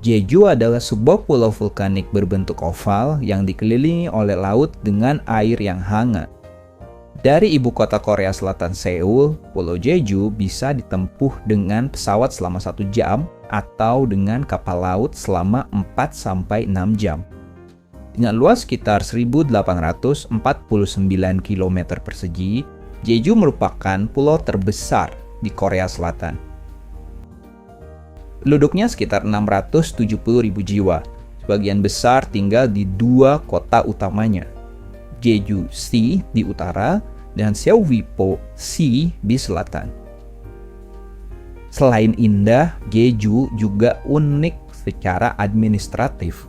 Jeju adalah sebuah pulau vulkanik berbentuk oval yang dikelilingi oleh laut dengan air yang hangat. Dari ibu kota Korea Selatan Seoul, Pulau Jeju bisa ditempuh dengan pesawat selama 1 jam atau dengan kapal laut selama 4-6 jam. Dengan luas sekitar 1.849 km persegi, Jeju merupakan pulau terbesar di Korea Selatan. Penduduknya sekitar 670.000 jiwa. Sebagian besar tinggal di 2 kota utamanya, Jeju-si di utara dan Seogwipo-si di selatan. Selain indah, Jeju juga unik secara administratif.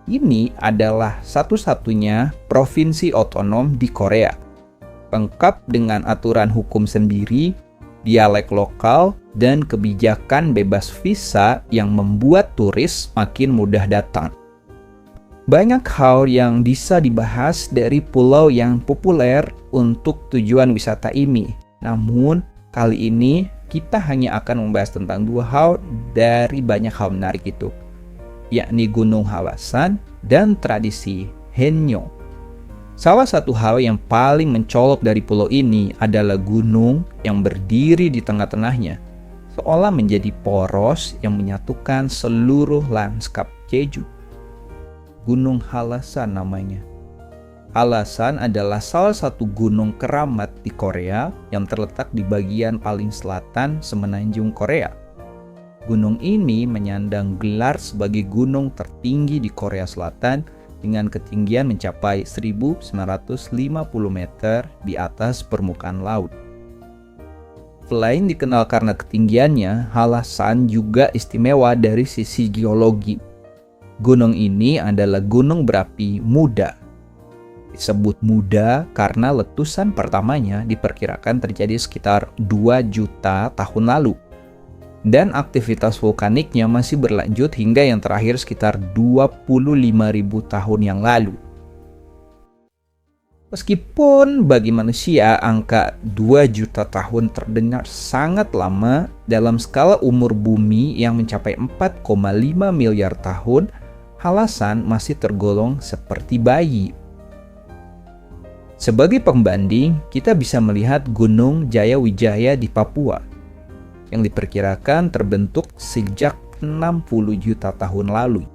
Ini adalah satu-satunya provinsi otonom di Korea, lengkap dengan aturan hukum sendiri, dialek lokal, dan kebijakan bebas visa yang membuat turis makin mudah datang. Banyak hal yang bisa dibahas dari pulau yang populer untuk tujuan wisata ini. Namun, kali ini kita hanya akan membahas tentang 2 hal dari banyak hal menarik itu, yakni Gunung Halasan dan tradisi Haenyeo. Salah satu hal yang paling mencolok dari pulau ini adalah gunung yang berdiri di tengah-tengahnya, seolah menjadi poros yang menyatukan seluruh lanskap Jeju. Gunung Halasan namanya. Halasan adalah salah satu gunung keramat di Korea yang terletak di bagian paling selatan semenanjung Korea. Gunung ini menyandang gelar sebagai gunung tertinggi di Korea Selatan dengan ketinggian mencapai 1.950 meter di atas permukaan laut. Selain dikenal karena ketinggiannya, Halasan juga istimewa dari sisi geologi. Gunung ini adalah gunung berapi muda. Disebut muda karena letusan pertamanya diperkirakan terjadi sekitar 2 juta tahun lalu. Dan aktivitas vulkaniknya masih berlanjut hingga yang terakhir sekitar 25.000 tahun yang lalu. Meskipun bagi manusia angka 2 juta tahun terdengar sangat lama, dalam skala umur bumi yang mencapai 4,5 miliar tahun, Halasan masih tergolong seperti bayi. Sebagai pembanding, kita bisa melihat Gunung Jayawijaya di Papua, yang diperkirakan terbentuk sejak 60 juta tahun lalu.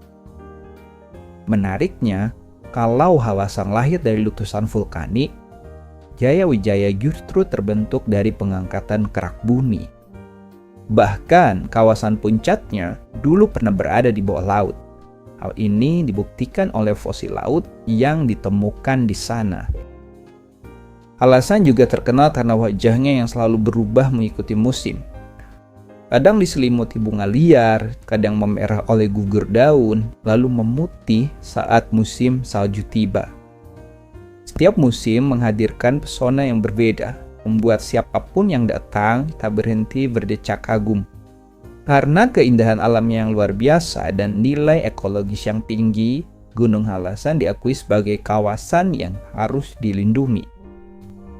Menariknya, kalau Halasan lahir dari letusan vulkanik, Jayawijaya justru terbentuk dari pengangkatan kerak bumi. Bahkan, kawasan puncaknya dulu pernah berada di bawah laut. Hal ini dibuktikan oleh fosil laut yang ditemukan di sana. Halasan juga terkenal karena wajahnya yang selalu berubah mengikuti musim. Kadang diselimuti bunga liar, kadang memerah oleh gugur daun, lalu memutih saat musim salju tiba. Setiap musim menghadirkan pesona yang berbeda, membuat siapapun yang datang tak berhenti berdecak kagum. Karena keindahan alamnya yang luar biasa dan nilai ekologis yang tinggi, Gunung Halasan diakui sebagai kawasan yang harus dilindungi.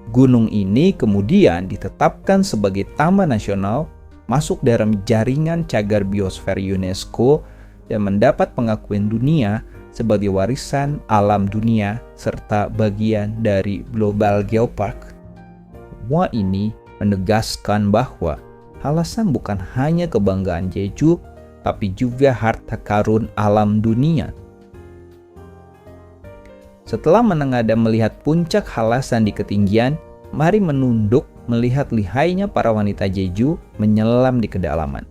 Gunung ini kemudian ditetapkan sebagai taman nasional, masuk dalam jaringan cagar biosfer UNESCO, dan mendapat pengakuan dunia sebagai warisan alam dunia serta bagian dari Global Geopark. Semua ini menegaskan bahwa Halasan bukan hanya kebanggaan Jeju, tapi juga harta karun alam dunia. Setelah menengadah melihat puncak Halasan di ketinggian, mari menunduk melihat lihainya para wanita Jeju menyelam di kedalaman.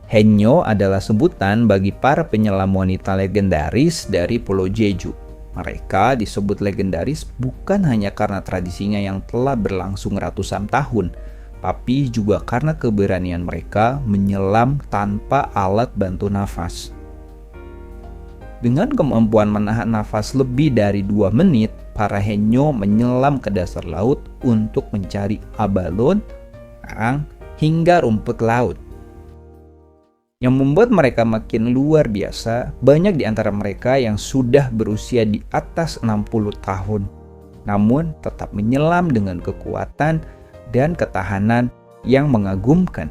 Haenyeo adalah sebutan bagi para penyelam wanita legendaris dari Pulau Jeju. Mereka disebut legendaris bukan hanya karena tradisinya yang telah berlangsung ratusan tahun, tapi juga karena keberanian mereka menyelam tanpa alat bantu nafas. Dengan kemampuan menahan nafas lebih dari 2 menit, para Haenyeo menyelam ke dasar laut untuk mencari abalon, karang, hingga rumput laut. Yang membuat mereka makin luar biasa, banyak di antara mereka yang sudah berusia di atas 60 tahun, namun tetap menyelam dengan kekuatan dan ketahanan yang mengagumkan.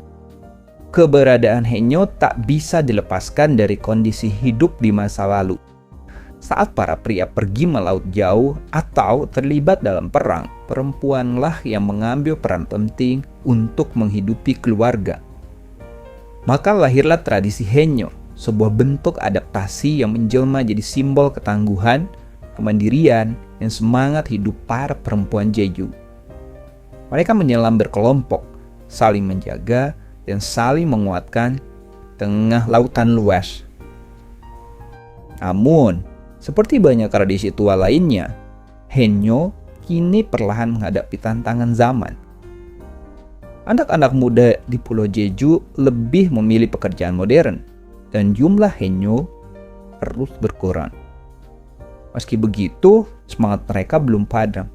keberadaan Henyo tak bisa dilepaskan dari kondisi hidup di masa lalu. Saat para pria pergi melaut jauh atau terlibat dalam perang, perempuanlah yang mengambil peran penting untuk menghidupi keluarga. Maka lahirlah tradisi Henyo, sebuah bentuk adaptasi yang menjelma jadi simbol ketangguhan, kemandirian, dan semangat hidup para perempuan Jeju. Mereka menyelam berkelompok, saling menjaga, dan saling menguatkan tengah lautan luas. Namun, seperti banyak tradisi tua lainnya, Henyo kini perlahan menghadapi tantangan zaman. Anak-anak muda di Pulau Jeju lebih memilih pekerjaan modern, dan jumlah Henyo terus berkurang. Meski begitu, semangat mereka belum padam.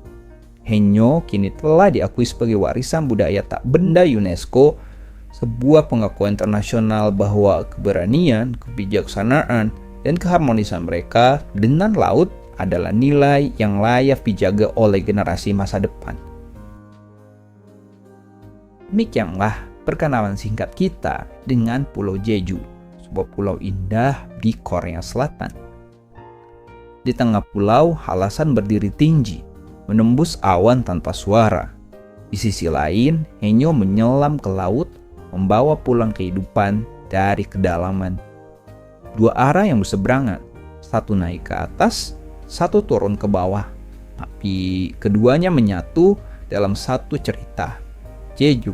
Henyo kini telah diakui sebagai warisan budaya tak benda UNESCO, sebuah pengakuan internasional bahwa keberanian, kebijaksanaan, dan keharmonisan mereka dengan laut adalah nilai yang layak dijaga oleh generasi masa depan. Demikianlah perkenalan singkat kita dengan Pulau Jeju, sebuah pulau indah di Korea Selatan. Di tengah pulau, Halasan berdiri tinggi, menembus awan tanpa suara. Di sisi lain, Henyo menyelam ke laut, membawa pulang kehidupan dari kedalaman. Dua arah yang berseberangan, satu naik ke atas, satu turun ke bawah. Tapi keduanya menyatu dalam satu cerita. Jeju,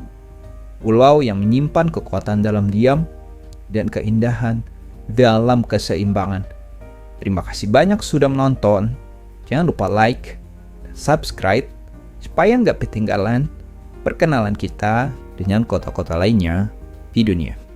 pulau yang menyimpan kekuatan dalam diam dan keindahan dalam keseimbangan. Terima kasih banyak sudah menonton. Jangan lupa like dan subscribe supaya nggak ketinggalan perkenalan kita dengan kota-kota lainnya di dunia.